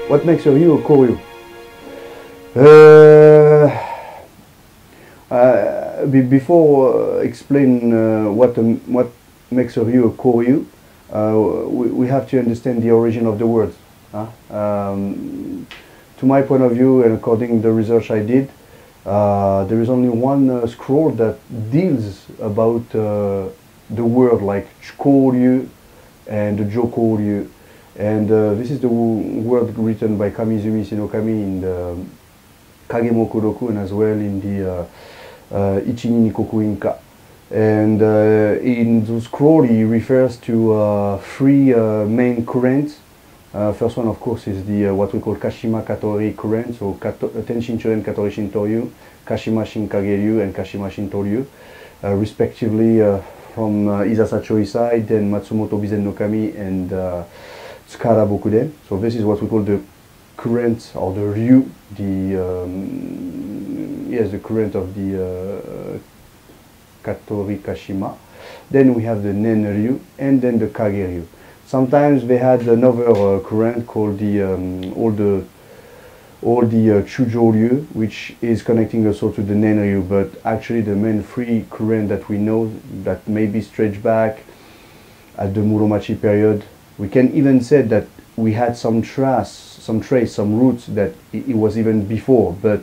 What makes a ryu a koryu? Before explain what makes a ryu a koryu, we have to understand the origin of the word. To my point of view, and according to the research I did, there is only one scroll that deals about the word like koryu and jokoryu, and this is the word written by Kamizumi Shinokami in the Kagemoku Roku and as well in the Ichini Nikoku Inka. And in the scroll he refers to three main currents. First one, of course, is the what we call Kashima Katori current, so Tenshin Choren Katori Shintoryu, Kashima Shinkageryu, and Kashima Shintoryu, respectively from Isasa Choisai, then Matsumoto Bizen no Kami, and Tsukara Bokuden. So this is what we call the current or the ryu, the current of the Katori Kashima. Then we have the Nen Ryu and then the Kage-ryu. Sometimes they had another current called the Chujo Ryu, which is connecting also to the Nen Ryu, but actually the main three current that we know that maybe stretch back at the Muromachi period. We can even say that we had some trace, some roots that it was even before, but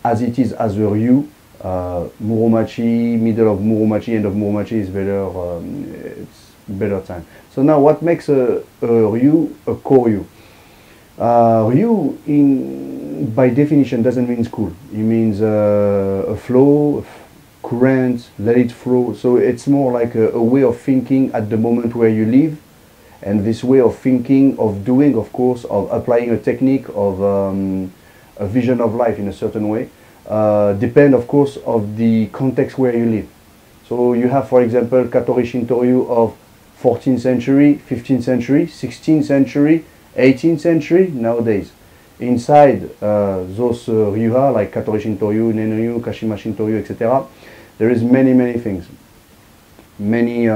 as it is as a ryu, Muromachi, middle of Muromachi, end of Muromachi is better, it's better time. So now what makes a ryu a koryu? Ryu by definition doesn't mean school. It means a flow, current, let it flow. So it's more like a way of thinking at the moment where you live. And this way of thinking, of doing, of course, of applying a technique, of a vision of life in a certain way, depend, of course, of the context where you live. So you have, for example, Katori Shintoryu of 14th century, 15th century, 16th century, 18th century, nowadays. Inside those ryuha, like Katori Shintoryu, Nenryu, Kashima Shintoryu, etc., there is many things. Many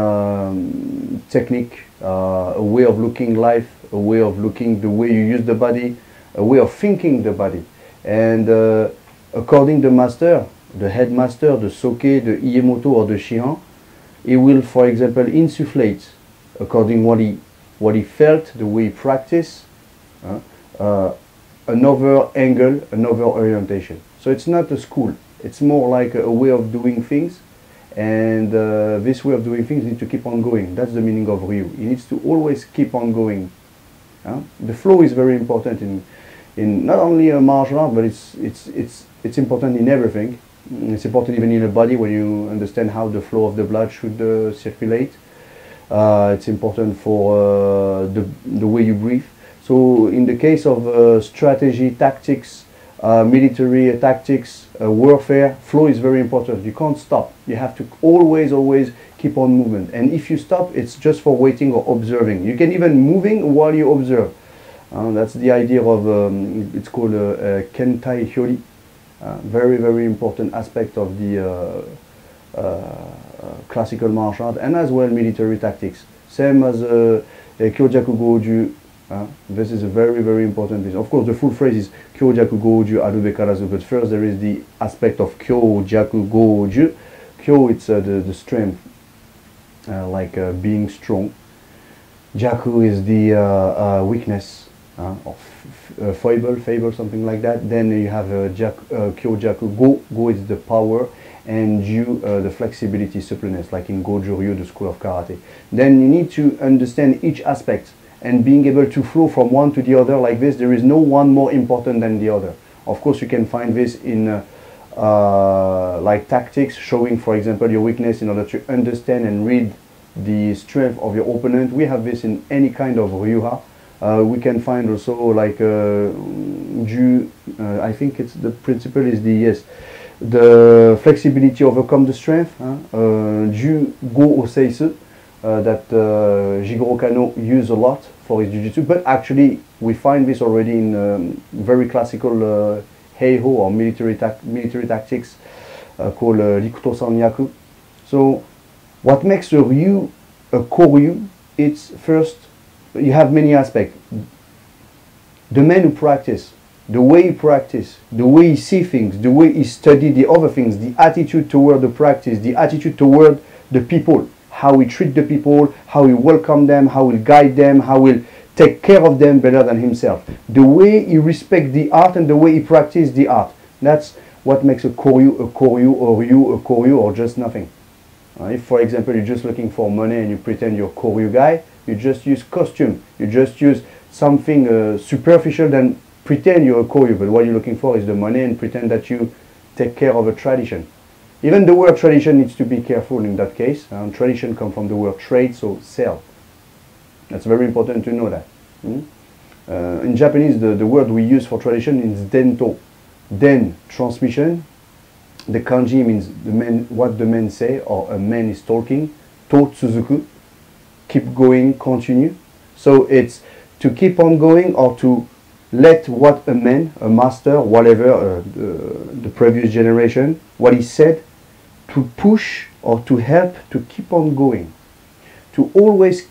technique, a way of looking life, a way of looking the way you use the body, a way of thinking the body. And according to the master, the headmaster, the soke, the iemoto or the shihan, he will, for example, insufflate, according what he felt, the way he practiced, another angle, another orientation. So it's not a school, it's more like a way of doing things. And this way of doing things needs to keep on going. That's the meaning of ryu. It needs to always keep on going. The flow is very important in not only a martial art, but it's important in everything. It's important even in the body when you understand how the flow of the blood should circulate. It's important for the way you breathe. So in the case of strategy, tactics, military tactics, warfare, flow is very important. You can't stop. You have to always keep on movement. And if you stop, it's just for waiting or observing. You can even moving while you observe. That's the idea of, it's called Kentai Hyori. Very important aspect of the classical martial art and as well military tactics. Same as Kyojaku Goju. This is a very important thing. Of course, the full phrase is Kyojaku Goju Arube Karazu, but first there is the aspect of Kyojaku Goju. Kyo, it's the strength, like being strong. Jaku is the weakness, or fable, something like that. Then you have Kyojaku Go. Go is the power, and Ju, the flexibility, suppleness, like in Goju Ryu, the school of karate. Then you need to understand each aspect and being able to flow from one to the other like this. There is no one more important than the other. Of course, you can find this in like tactics, showing, for example, your weakness in order to understand and read the strength of your opponent. We have this in any kind of ryuha. We can find also like Ju, I think it's the principle is the flexibility overcome the strength. Ju Go Oseisu, that Jigoro Kano use a lot for his jiu-jitsu, but actually we find this already in very classical heiho or military tactics called Rikuto Sanyaku. So what makes a ryu a koryu? It's first, you have many aspects. the man who practice, the way he practice, the way he see things, the way he study the other things, the attitude toward the practice, the attitude toward the people, how he treat the people, how he welcome them, how he guide them, how he take care of them better than himself. The way he respect the art and the way he practice the art. That's what makes a koryu, or you a koryu, or just nothing. If, for example, you're just looking for money and you pretend you're a koryu guy, you just use costume, you just use something superficial, then pretend you're a koryu, but what you're looking for is the money and pretend that you take care of a tradition. Even the word tradition needs to be careful in that case. Tradition comes from the word trade, so sell. That's very important to know that. In Japanese, the word we use for tradition is dento. Den, transmission. The kanji means the man, what the men say, or a man is talking. To tsuzuku, keep going, continue. So it's to keep on going, or to let what a man, a master, whatever, the previous generation, what he said, to push or to help to keep on going. To always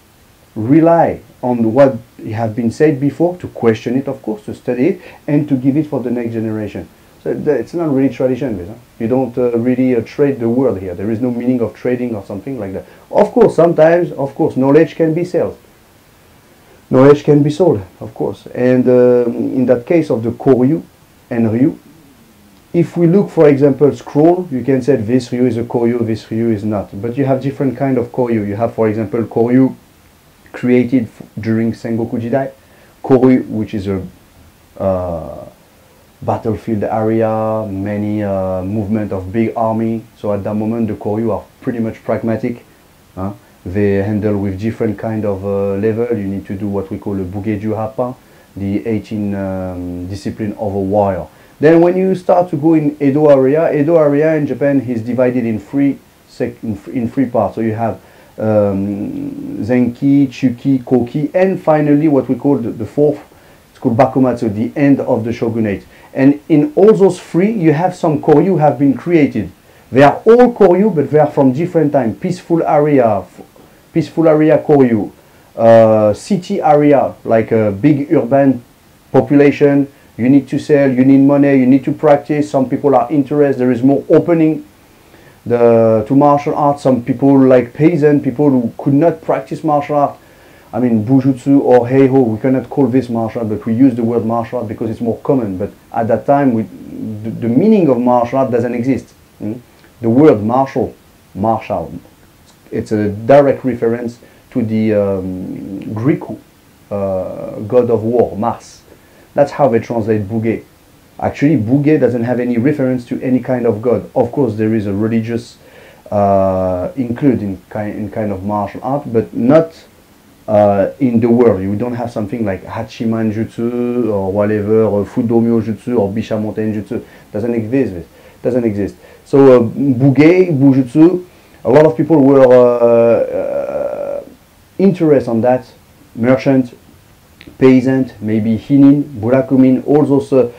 rely on what has been said before, to question it, of course, to study it, and to give it for the next generation. So it's not really tradition. Huh? You don't really trade the word here. There is no meaning of trading or something like that. Of course, sometimes, of course, knowledge can be sold. Knowledge can be sold, of course. And in that case of the koryu and ryu, if we look, for example, scroll, you can say this ryu is a koryu, this ryu is not. But you have different kind of koryu. You have, for example, koryu created during Sengoku Jidai, koryu, which is a battlefield area, many movement of big army. So at that moment, the koryu are pretty much pragmatic. They handle with different kind of level. You need to do what we call a bugeju happa, the 18 discipline of a warrior. Then when you start to go in Edo area in Japan is divided in three parts. So you have Zenki, Chuki, Koki, and finally what we call the fourth, it's called Bakumatsu, the end of the shogunate. And in all those three, you have some koryu have been created. They are all koryu, but they are from different time. Peaceful area koryu, city area, like a big urban population. You need to sell, you need money, you need to practice. Some people are interested, there is more opening to martial arts. Some people like peasant, people who could not practice martial art. I mean, bujutsu or heiho, we cannot call this martial art, but we use the word martial art because it's more common. But at that time, the meaning of martial art doesn't exist. The word martial, it's a direct reference to the Greek god of war, Mars. That's how they translate buge. Actually, buge doesn't have any reference to any kind of god. Of course, there is a religious include in kind of martial art, but not in the world. You don't have something like Hachiman Jutsu or whatever, or Fudomyo Jutsu or Bishamonten Jutsu. Doesn't exist. Doesn't exist. So buge, bujutsu, a lot of people were interested on that. Merchant, peasant, maybe hinin, burakumin, all those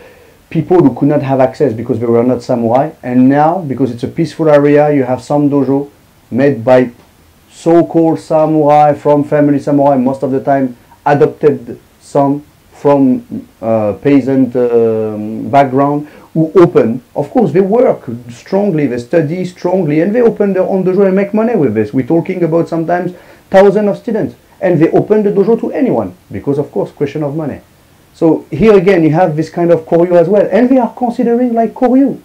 people who could not have access because they were not samurai. And now, because it's a peaceful area, you have some dojo made by so-called samurai, from family samurai, most of the time adopted some from peasant background, who open. Of course, they work strongly, they study strongly, and they open their own dojo and make money with this. We're talking about sometimes thousands of students. And they open the dojo to anyone, because of course, question of money. So here again, you have this kind of koryu as well, and they are considering like koryu.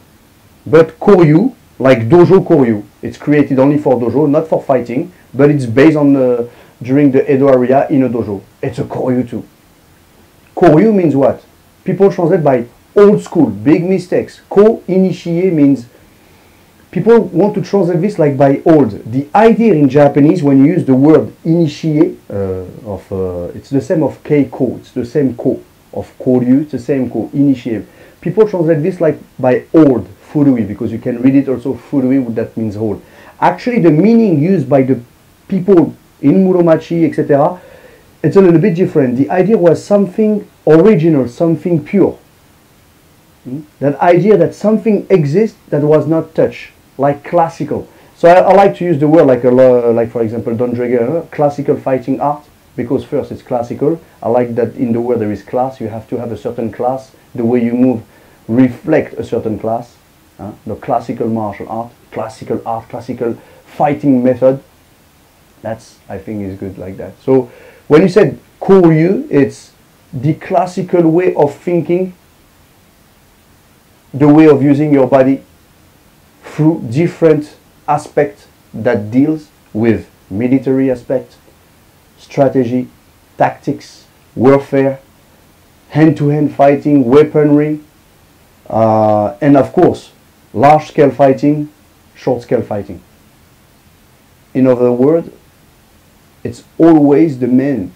But koryu, like dojo koryu, it's created only for dojo, not for fighting, but it's based on during the Edo area in a dojo. It's a koryu too. Koryu means what? People translate by old school, big mistakes. Ko-initié means people want to translate this like by old. The idea in Japanese, when you use the word initié, it's the same of keiko, it's the same ko of koryu, it's the same ko, initié. People translate this like by old, furui, because you can read it also furui, that means old. Actually, the meaning used by the people in Muromachi, etc., it's a little bit different. The idea was something original, something pure. That idea that something exists that was not touched, like classical. So I like to use the word like for example, Don Draeger, classical fighting art. because first it's classical. I like that in the word there is class. You have to have a certain class. The way you move reflect a certain class. The classical martial art, classical fighting method. That's, I think, is good like that. So when you said koryu, it's the classical way of thinking, the way of using your body through different aspects that deals with military aspect, strategy, tactics, warfare, hand-to-hand fighting, weaponry, and of course, large-scale fighting, short-scale fighting. In other words, it's always the man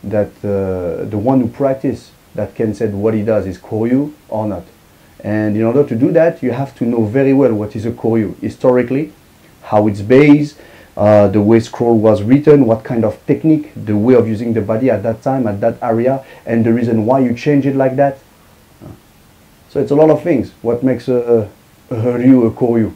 that the one who practice that can say what he does is koryu or not. And in order to do that, you have to know very well what is a koryu historically, how it's based, the way scroll was written, what kind of technique, the way of using the body at that time, at that area, and the reason why you change it like that. So it's a lot of things. What makes a ryu a koryu?